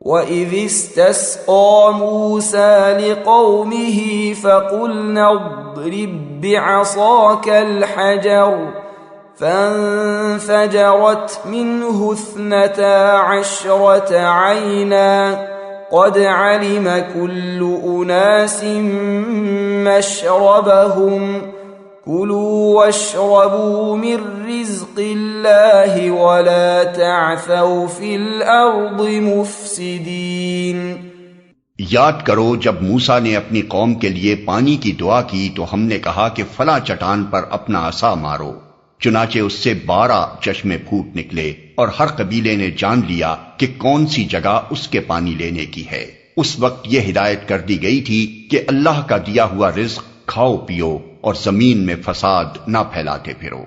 وَإِذِ اسْتَسْقَىٰ مُوسَىٰ لِقَوْمِهِ فَقُلْنَا اضْرِب بِّعَصَاكَ الْحَجَرَ فَانفَجَرَتْ مِنْهُ 12 عَيْنًا قَدْ عَلِمَ كُلُّ أُنَاسٍ مَّشْرَبَهُمْ كُلُوا وَاشْرَبُوا مِن رِّزْقِ اللَّهِ وَلَا تَعْثَوْا فِي الْأَرْضِ مُفْسِدِينَ۔ یاد کرو جب موسیٰ نے اپنی قوم کے لیے پانی کی دعا کی تو ہم نے کہا کہ فلاں چٹان پر اپنا عصا مارو، چنانچہ اس سے 12 چشمے پھوٹ نکلے، اور ہر قبیلے نے جان لیا کہ کون سی جگہ اس کے پانی لینے کی ہے۔ اس وقت یہ ہدایت کر دی گئی تھی کہ اللہ کا دیا ہوا رزق کھاؤ پیو اور زمین میں فساد نہ پھیلاتے پھرو۔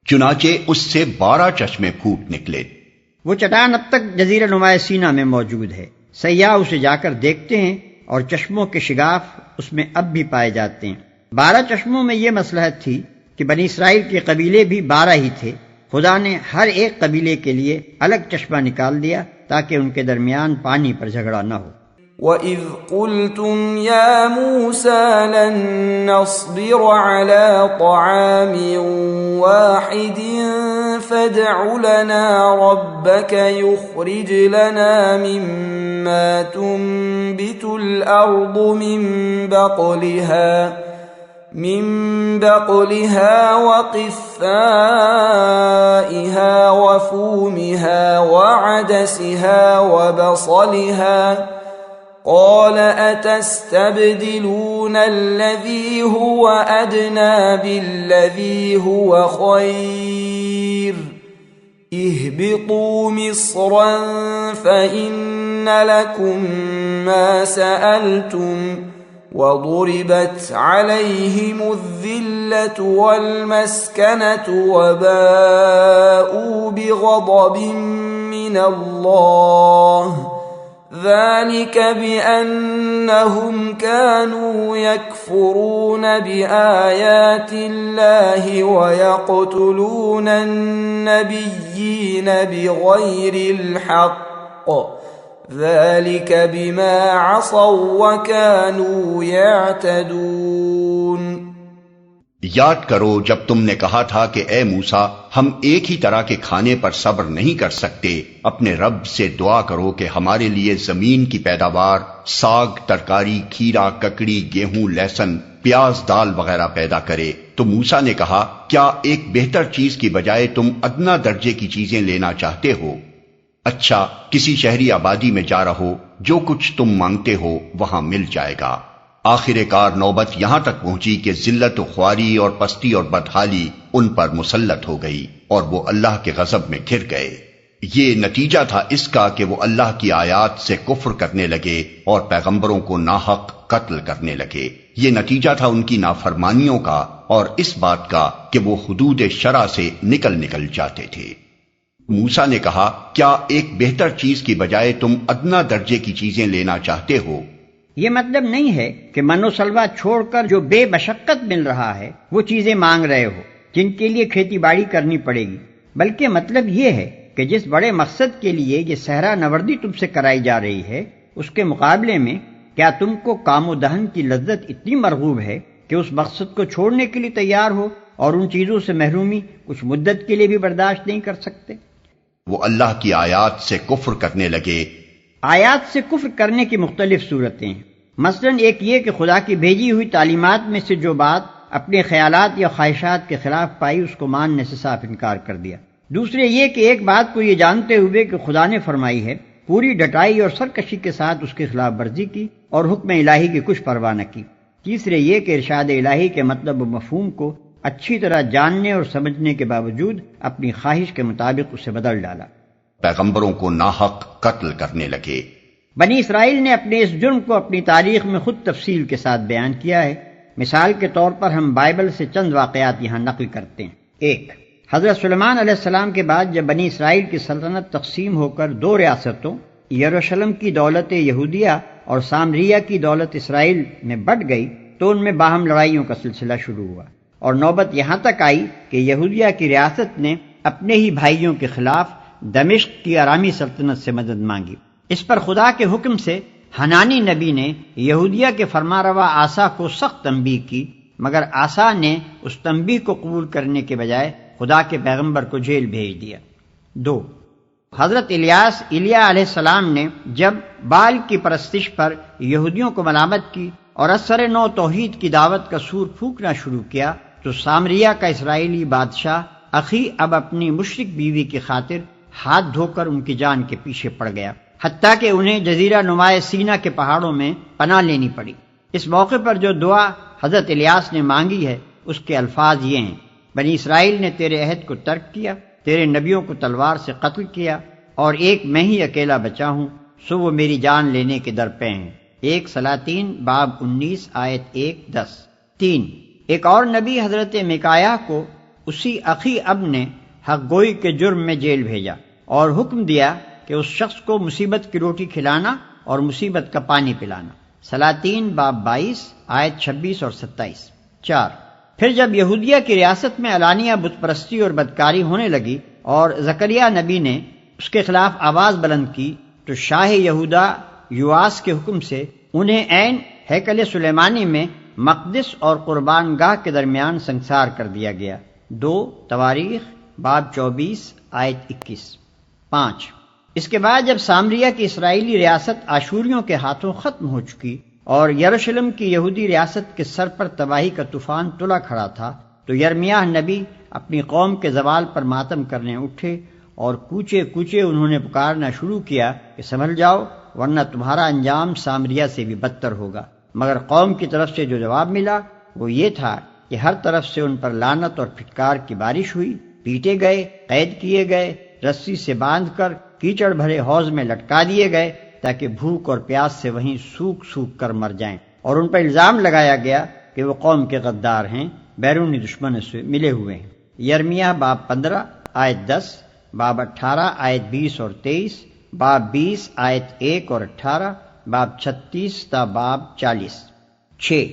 چنانچہ اس سے 12 چشمے پھوٹ نکلے۔ وہ چٹان اب تک جزیرہ نما سینا میں موجود ہے، سیاح اسے جا کر دیکھتے ہیں اور چشموں کے شگاف اس میں اب بھی پائے جاتے ہیں۔ 12 چشموں میں یہ مصلحت تھی کہ بنی اسرائیل کے قبیلے بھی 12 ہی تھے، خدا نے ہر ایک قبیلے کے لیے الگ چشمہ نکال دیا تاکہ ان کے درمیان پانی پر جھگڑا نہ ہو۔ وَإِذْ قُلْتُمْ يَا مُوسَىٰ لَن نَّصْبِرَ عَلَىٰ طَعَامٍ وَاحِدٍ فَادْعُ لَنَا رَبَّكَ يُخْرِجْ لَنَا مِمَّا تُنبِتُ الْأَرْضُ من بقلها وقثائها وفومها وعدسها وبصلها قال أتستبدلون الذي هو أدنى بالذي هو خير اهبطوا مصرا فإن لكم ما سألتم وضربت عليهم الذلة والمسكنة وباءوا بغضب من الله ذلك بأنهم كانوا يكفرون بآيات الله ويقتلون النبيين بغير الحق ذلك بما عصوا وكانوا يعتدون۔ یاد کرو جب تم نے کہا تھا کہ اے موسیٰ ہم ایک ہی طرح کے کھانے پر صبر نہیں کر سکتے، اپنے رب سے دعا کرو کہ ہمارے لیے زمین کی پیداوار، ساگ، ترکاری، کھیرا، ککڑی، گیہوں، لہسن، پیاز، دال وغیرہ پیدا کرے۔ تو موسیٰ نے کہا کیا ایک بہتر چیز کی بجائے تم ادنا درجے کی چیزیں لینا چاہتے ہو؟ اچھا کسی شہری آبادی میں جا رہو، جو کچھ تم مانگتے ہو وہاں مل جائے گا۔ آخر کار نوبت یہاں تک پہنچی کہ ذلت و خواری اور پستی اور بدحالی ان پر مسلط ہو گئی اور وہ اللہ کے غضب میں گر گئے۔ یہ نتیجہ تھا اس کا کہ وہ اللہ کی آیات سے کفر کرنے لگے اور پیغمبروں کو ناحق قتل کرنے لگے۔ یہ نتیجہ تھا ان کی نافرمانیوں کا اور اس بات کا کہ وہ حدود شرع سے نکل جاتے تھے۔ موسیٰ نے کہا کیا ایک بہتر چیز کی بجائے تم ادنا درجے کی چیزیں لینا چاہتے ہو؟ یہ مطلب نہیں ہے کہ من و سلوہ چھوڑ کر جو بے مشقت مل رہا ہے وہ چیزیں مانگ رہے ہو جن کے لیے کھیتی باڑی کرنی پڑے گی، بلکہ مطلب یہ ہے کہ جس بڑے مقصد کے لیے یہ صحرا نوردی تم سے کرائی جا رہی ہے اس کے مقابلے میں کیا تم کو کام و دہن کی لذت اتنی مرغوب ہے کہ اس مقصد کو چھوڑنے کے لیے تیار ہو اور ان چیزوں سے محرومی کچھ مدت کے لیے بھی برداشت نہیں کر سکتے؟ وہ اللہ کی آیات سے کفر کرنے لگے۔ آیات سے کفر کرنے کی مختلف صورتیں ہیں، مثلا ایک یہ کہ خدا کی بھیجی ہوئی تعلیمات میں سے جو بات اپنے خیالات یا خواہشات کے خلاف پائی اس کو ماننے سے صاف انکار کر دیا۔ دوسرے یہ کہ ایک بات کو یہ جانتے ہوئے کہ خدا نے فرمائی ہے پوری ڈٹائی اور سرکشی کے ساتھ اس کی خلاف ورزی کی اور حکم الہی کی کچھ پرواہ نہ کی۔ تیسرے یہ کہ ارشاد الہی کے مطلب و مفہوم کو اچھی طرح جاننے اور سمجھنے کے باوجود اپنی خواہش کے مطابق اسے بدل ڈالا۔ پیغمبروں کو ناحق قتل کرنے لگے۔ بنی اسرائیل نے اپنے اس جرم کو اپنی تاریخ میں خود تفصیل کے ساتھ بیان کیا ہے۔ مثال کے طور پر ہم بائبل سے چند واقعات یہاں نقل کرتے ہیں۔ 1، حضرت سلیمان علیہ السلام کے بعد جب بنی اسرائیل کی سلطنت تقسیم ہو کر 2 ریاستوں یروشلم کی دولت یہودیہ اور سامریہ کی دولت اسرائیل میں بٹ گئی تو ان میں باہم لڑائیوں کا سلسلہ شروع ہوا اور نوبت یہاں تک آئی کہ یہودیہ کی ریاست نے اپنے ہی بھائیوں کے خلاف دمشق کی ارامی سلطنت سے مدد مانگی۔ اس پر خدا کے حکم سے حنانی نبی نے یہودیہ کے فرمانروا آسا کو سخت تنبیہ کی، مگر آسا نے اس تنبیہ کو قبول کرنے کے بجائے خدا کے پیغمبر کو جیل بھیج دیا۔ 2. حضرت ایلیا علیہ السلام نے جب بال کی پرستش پر یہودیوں کو ملامت کی اور اثر نو توحید کی دعوت کا سور پھونکنا شروع کیا تو سامریہ کا اسرائیلی بادشاہ اخی اب اپنی مشرک بیوی کی خاطر ہاتھ دھو کر ان کی جان کے پیچھے پڑ گیا، حتیٰ کہ انہیں جزیرہ نمائے سینا کے پہاڑوں میں پناہ لینی پڑی۔ اس موقع پر جو دعا حضرت الیاس نے مانگی ہے اس کے الفاظ یہ ہیں: بنی اسرائیل نے تیرے عہد کو ترک کیا، تیرے نبیوں کو تلوار سے قتل کیا، اور ایک میں ہی اکیلا بچا ہوں، سو وہ میری جان لینے کے در پہ ہیں۔ 1 سلاطین باب 19 آیت 1-10۔ 3. ایک اور نبی حضرت میکایا کو اسی اخی اب نے حق گوئی کے جرم میں جیل بھیجا اور حکم دیا کہ اس شخص کو مصیبت کی روٹی کھلانا اور مصیبت کا پانی پلانا۔ سلاطین باب 22 آیت 26 اور 27۔ 4. پھر جب یہودیہ کی ریاست میں علانیہ بت پرستی اور بدکاری ہونے لگی اور زکریا نبی نے اس کے خلاف آواز بلند کی تو شاہ یہودا یواس کے حکم سے انہیں عین ہیکل سلیمانی میں مقدس اور قربان گاہ کے درمیان سنسار کر دیا گیا۔ 2 تواریخ باب 24 آیت 21۔ 5. اس کے بعد جب سامریہ کی اسرائیلی ریاست آشوریوں کے ہاتھوں ختم ہو چکی اور یروشلم کی یہودی ریاست کے سر پر تباہی کا طوفان تلا کھڑا تھا تو یرمیاہ نبی اپنی قوم کے زوال پر ماتم کرنے اٹھے اور کوچے کوچے انہوں نے پکارنا شروع کیا کہ سنبھل جاؤ ورنہ تمہارا انجام سامریہ سے بھی بدتر ہوگا۔ مگر قوم کی طرف سے جو جواب ملا وہ یہ تھا کہ ہر طرف سے ان پر لعنت اور پھٹکار کی بارش ہوئی، پیٹے گئے، قید کیے گئے، رسی سے باندھ کر کیچڑ بھرے حوض میں لٹکا دیے گئے تاکہ بھوک اور پیاس سے وہیں سوکھ سوکھ کر مر جائیں، اور ان پر الزام لگایا گیا کہ وہ قوم کے غدار ہیں، بیرونی دشمنوں سے ملے ہوئے ہیں۔ یرمیاہ باب 15 آیت 10، باب 18 آیت 20 اور 23، باب 20 آیت 1 اور 18، باب 36 تا باب 40۔ 6.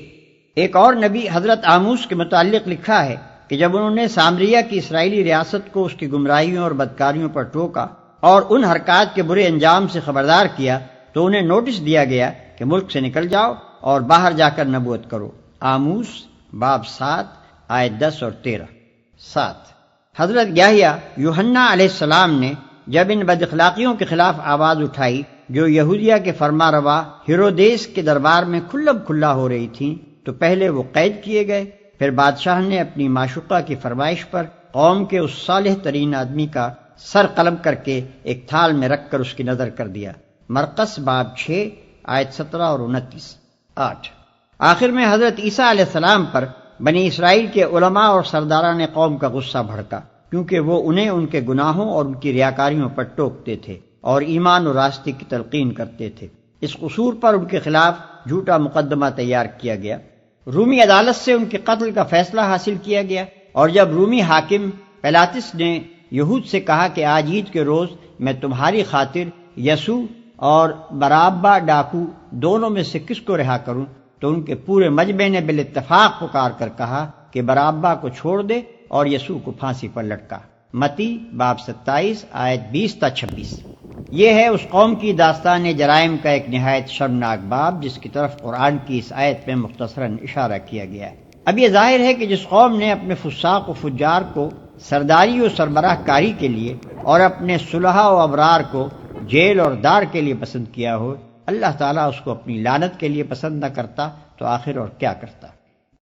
ایک اور نبی حضرت آموس کے متعلق لکھا ہے کہ جب انہوں نے سامریہ کی اسرائیلی ریاست کو اس کی گمراہیوں اور بدکاریوں پر ٹوکا اور ان حرکات کے برے انجام سے خبردار کیا تو انہیں نوٹس دیا گیا کہ ملک سے نکل جاؤ اور باہر جا کر نبوت کرو۔ آموس باب 7 آیت 10 اور 13۔ 7. حضرت یحییٰ یوحنا علیہ السلام نے جب ان بد اخلاقیوں کے خلاف آواز اٹھائی جو یہودیہ کے فرما روا ہیرودیس کے دربار میں کھلم کھلا ہو رہی تھیں تو پہلے وہ قید کیے گئے، پھر بادشاہ نے اپنی معشوقہ کی فرمائش پر قوم کے اس صالح ترین آدمی کا سر قلم کر کے ایک تھال میں رکھ کر اس کی نظر کر دیا۔ مرقس باب 6 آیت 17 اور 29۔ 8. آخر میں حضرت عیسیٰ علیہ السلام پر بنی اسرائیل کے علماء اور سرداران قوم کا غصہ بھڑکا، کیونکہ وہ انہیں ان کے گناہوں اور ان کی ریاکاریوں پر ٹوکتے تھے اور ایمان و راستے کی تلقین کرتے تھے۔ اس قصور پر ان کے خلاف جھوٹا مقدمہ تیار کیا گیا، رومی عدالت سے ان کے قتل کا فیصلہ حاصل کیا گیا، اور جب رومی حاکم پیلاطس نے یہود سے کہا کہ آج عید کے روز میں تمہاری خاطر یسوع اور برابا ڈاکو دونوں میں سے کس کو رہا کروں، تو ان کے پورے مجمع نے بالاتفاق پکار کر کہا کہ برابا کو چھوڑ دے اور یسوع کو پھانسی پر لٹکا۔ متی باب 27 آیت 20 تا 26۔ یہ ہے اس قوم کی داستان جرائم کا ایک نہایت شرمناک باب جس کی طرف قرآن کی اس آیت میں مختصراً اشارہ کیا گیا ہے۔ اب یہ ظاہر ہے کہ جس قوم نے اپنے فساق و فجار کو سرداری و سربراہ کاری کے لیے اور اپنے صلحاء و ابرار کو جیل اور دار کے لیے پسند کیا ہو، اللہ تعالیٰ اس کو اپنی لعنت کے لیے پسند نہ کرتا تو آخر اور کیا کرتا۔